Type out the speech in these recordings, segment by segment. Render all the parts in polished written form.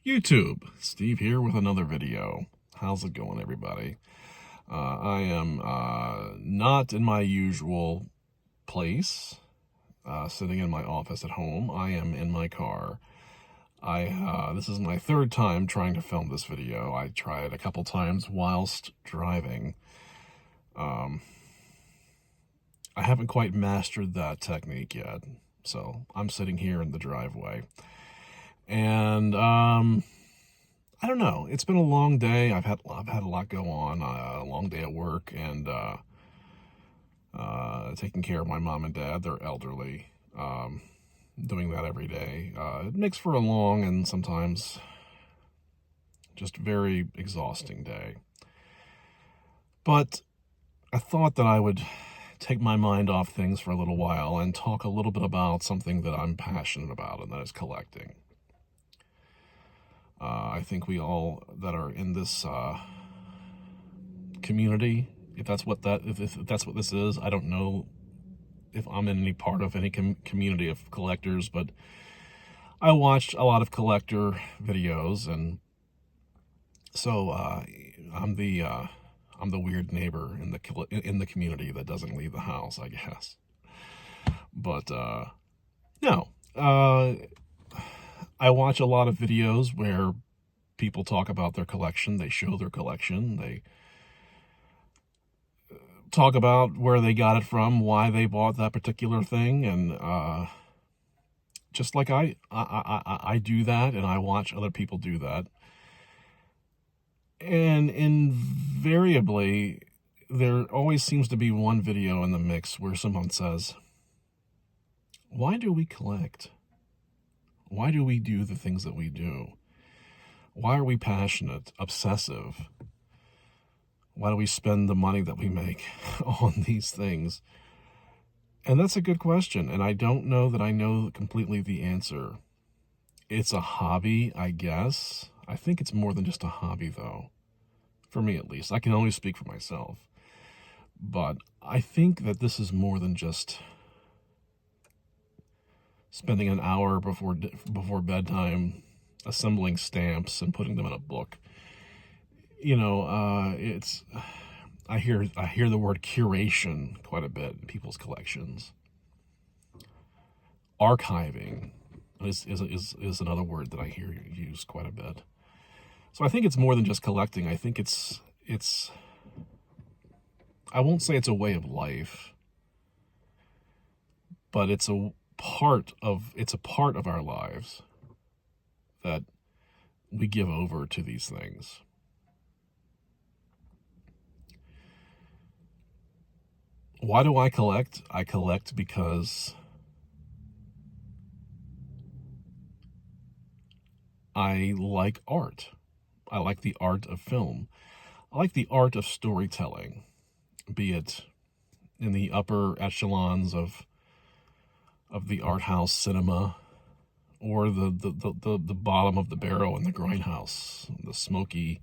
YouTube, Steve here with another video. How's it going, everybody? I am not in my usual place, sitting in my office at home. I am in my car. This is my third time trying to film this video. I tried a couple times whilst driving. I haven't quite mastered that technique yet, so I'm sitting here in the driveway. And I don't know. It's been a long day. I've had a lot go on. A long day at work and taking care of my mom and dad. They're elderly. Doing that every day. It makes for a long and sometimes just very exhausting day. But I thought that I would take my mind off things for a little while and talk a little bit about something that I'm passionate about, and that is collecting. I think we all that are in this community, if that's what this is, I don't know if I'm in any part of any community of collectors, but I watched a lot of collector videos, and so I'm the weird neighbor in the community that doesn't leave the house, I guess. But no. I watch a lot of videos where people talk about their collection. They show their collection. They talk about where they got it from, why they bought that particular thing, and just like I do that, and I watch other people do that. And invariably, there always seems to be one video in the mix where someone says, "Why do we collect? Why do we do the things that we do? Why are we passionate, obsessive? Why do we spend the money that we make on these things?" And that's a good question, and I don't know that I know completely the answer. It's a hobby, I guess. I think it's more than just a hobby, though. For me, at least. I can only speak for myself. But I think that this is more than just spending an hour before bedtime assembling stamps and putting them in a book. You know, I hear the word curation quite a bit in people's collections. Archiving is another word that I hear used quite a bit. So I think it's more than just collecting. I think it's I won't say it's a way of life, but it's a part of our lives that we give over to these things. Why do I collect? I collect because I like art. I like the art of film. I like the art of storytelling, be it in the upper echelons of the art house cinema, or the bottom of the barrel in the grindhouse, the smoky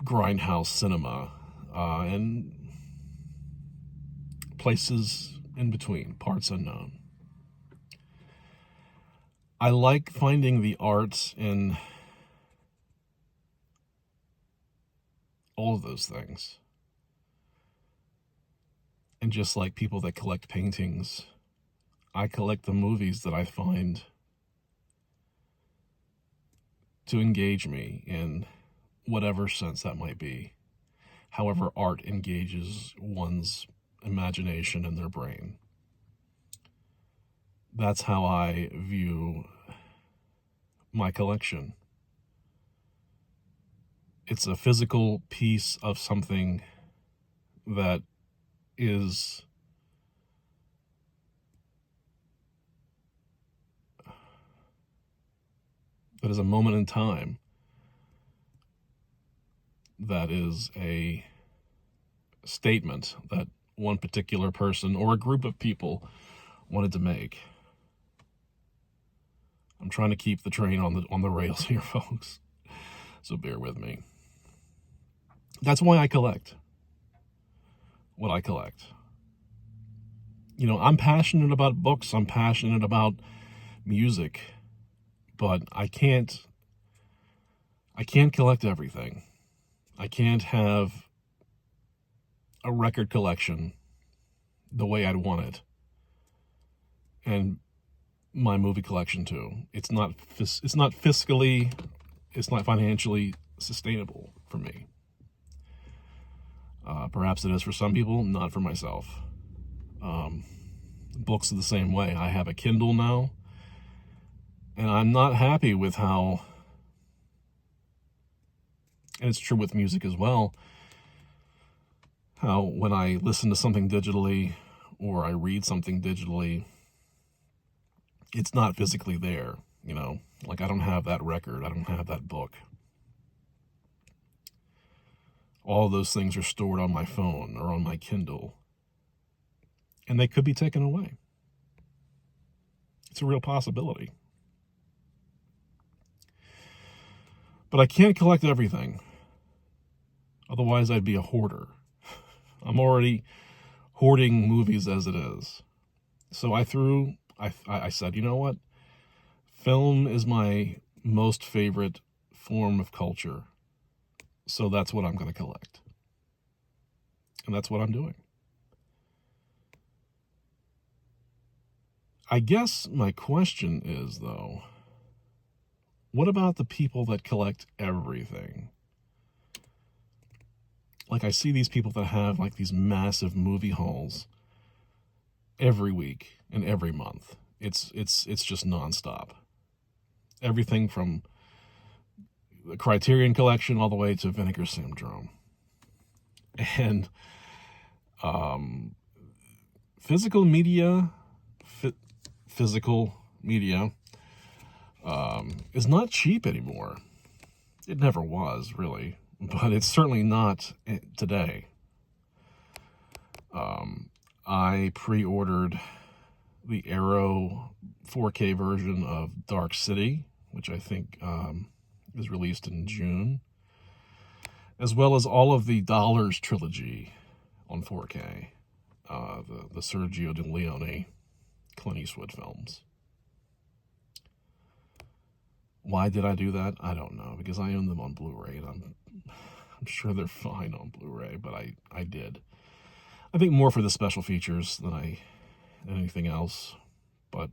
grindhouse cinema, and places in between, parts unknown. I like finding the art in all of those things. And just like people that collect paintings, I collect the movies that I find to engage me in whatever sense that might be. However art engages one's imagination and their brain. That's how I view my collection. It's a physical piece of something that is a moment in time, that is a statement that one particular person or a group of people wanted to make. I'm trying to keep the train on the rails here, folks, so bear with me. That's why I collect what I collect. You know, I'm passionate about books, I'm passionate about music, but I can't collect everything. I can't have a record collection the way I'd want it, and my movie collection too. It's not fiscally, it's not financially sustainable for me. Perhaps it is for some people, not for myself. Books are the same way. I have a Kindle now, and I'm not happy with how, and it's true with music as well, how when I listen to something digitally or I read something digitally, it's not physically there, you know? Like, I don't have that record, I don't have that book. All those things are stored on my phone or on my Kindle, and they could be taken away. It's a real possibility. But I can't collect everything. Otherwise, I'd be a hoarder. I'm already hoarding movies as it is. So I said, you know what? Film is my most favorite form of culture. So that's what I'm going to collect. And that's what I'm doing. I guess my question is, though, what about the people that collect everything? Like, I see these people that have like these massive movie hauls every week and every month. It's just nonstop. Everything from the Criterion Collection all the way to Vinegar Syndrome. And physical media is not cheap anymore. It never was, really, but it's certainly not today. I pre-ordered the Arrow 4K version of Dark City, which I think is released in June, as well as all of the Dollars trilogy on 4K, the Sergio de Leone, Clint Eastwood films. Why did I do that? I don't know, because I own them on Blu-ray, and I'm sure they're fine on Blu-ray, but I did. I think more for the special features than anything else, but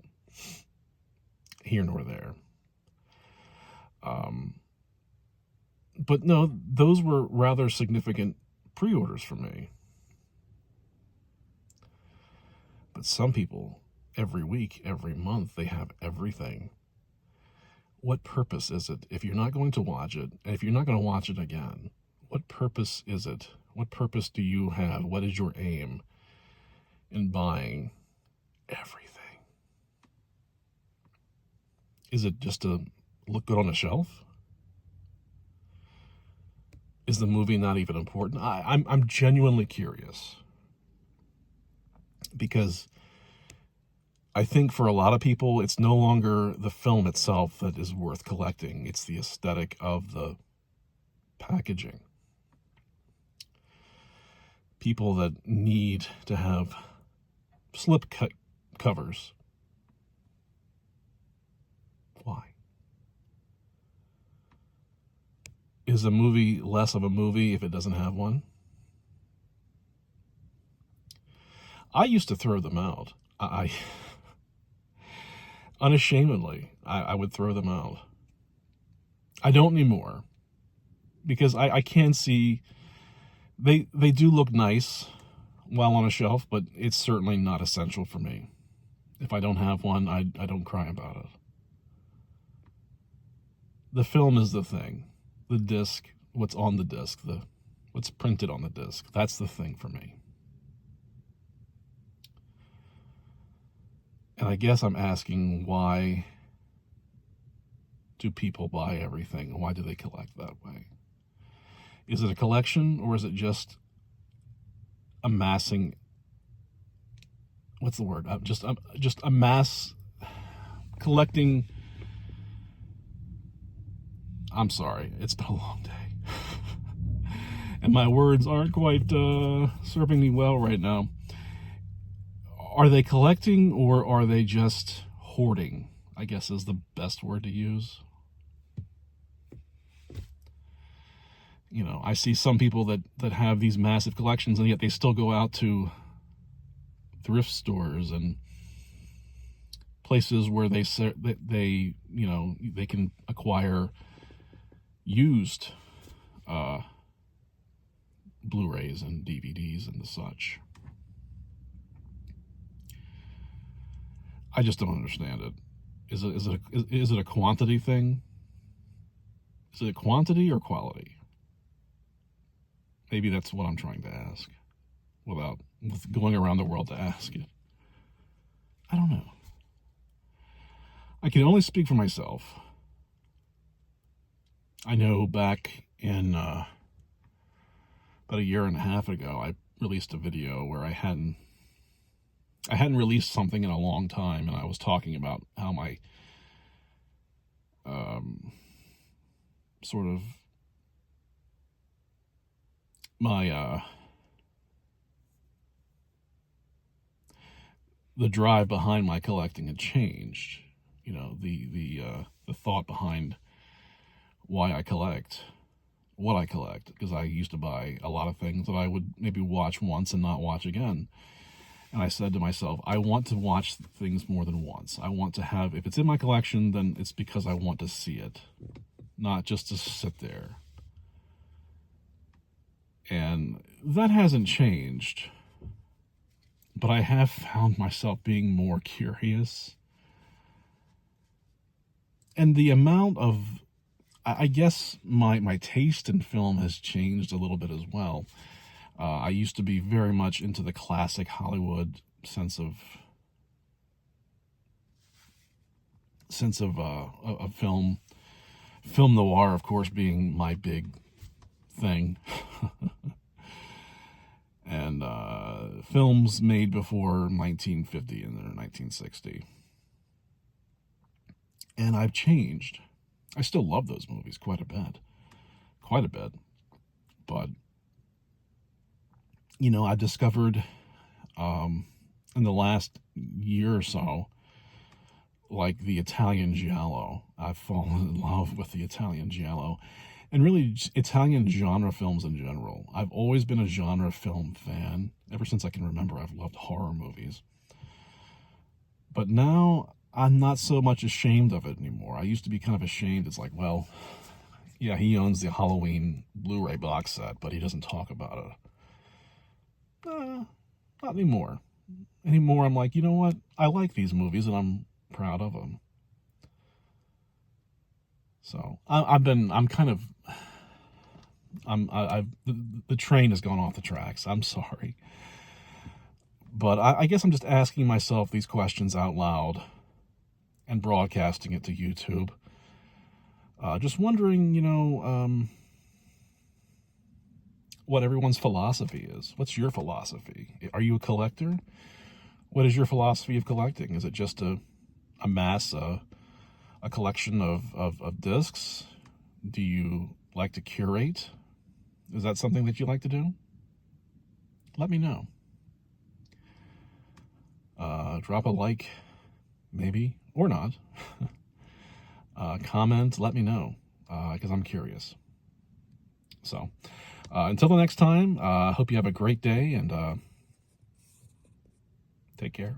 here nor there. But no, those were rather significant pre-orders for me. But some people, every week, every month, they have everything. What purpose is it if you're not going to watch it, and if you're not going to watch it again? What purpose is it? What purpose do you have? What is your aim in buying everything? Is it just to look good on a shelf? Is the movie not even important? I'm genuinely curious, because I think for a lot of people, it's no longer the film itself that is worth collecting. It's the aesthetic of the packaging. People that need to have slip covers. Why? Is a movie less of a movie if it doesn't have one? I used to throw them out. I unashamedly, I would throw them out. I don't anymore, because I can see they do look nice while on a shelf, but it's certainly not essential for me. If I don't have one, I don't cry about it. The film is the thing. The disc, what's on the disc, what's printed on the disc, that's the thing for me. And I guess I'm asking, why do people buy everything? Why do they collect that way? Is it a collection, or is it just amassing? What's the word? Just amass, collecting. I'm sorry, it's been a long day. And my words aren't quite serving me well right now. Are they collecting, or are they just hoarding? I guess is the best word to use. You know, I see some people that have these massive collections, and yet they still go out to thrift stores and places where they you know, they can acquire used Blu-rays and DVDs and the such. I just don't understand it. Is it a quantity thing? Is it a quantity or quality? Maybe that's what I'm trying to ask, with going around the world to ask it. I don't know. I can only speak for myself. I know back in about a year and a half ago, I released a video where I hadn't released something in a long time, and I was talking about how my sort of my the drive behind my collecting had changed. You know, the thought behind why I collect, what I collect, because I used to buy a lot of things that I would maybe watch once and not watch again. And I said to myself, I want to watch things more than once. I want to have, if it's in my collection, then it's because I want to see it, not just to sit there. And that hasn't changed, but I have found myself being more curious. And the amount of, I guess my taste in film has changed a little bit as well. I used to be very much into the classic Hollywood sense of film noir, of course, being my big thing. And films made before 1950 and 1960. And I've changed. I still love those movies quite a bit. But, you know, I discovered in the last year or so, like the Italian giallo. I've fallen in love with the Italian giallo. And really, Italian genre films in general. I've always been a genre film fan. Ever since I can remember, I've loved horror movies. But now, I'm not so much ashamed of it anymore. I used to be kind of ashamed. It's like, well, yeah, he owns the Halloween Blu-ray box set, but he doesn't talk about it. Not anymore. Anymore, I'm like, you know what? I like these movies, and I'm proud of them. So the train has gone off the tracks. I'm sorry. But I guess I'm just asking myself these questions out loud and broadcasting it to YouTube. Just wondering, you know, what everyone's philosophy is. What's your philosophy? Are you a collector? What is your philosophy of collecting? Is it just to amass a collection of discs? Do you like to curate? Is that something that you like to do? Let me know. Drop a like, maybe, or not. Comment, let me know, because I'm curious. So, until the next time, hope you have a great day, and take care.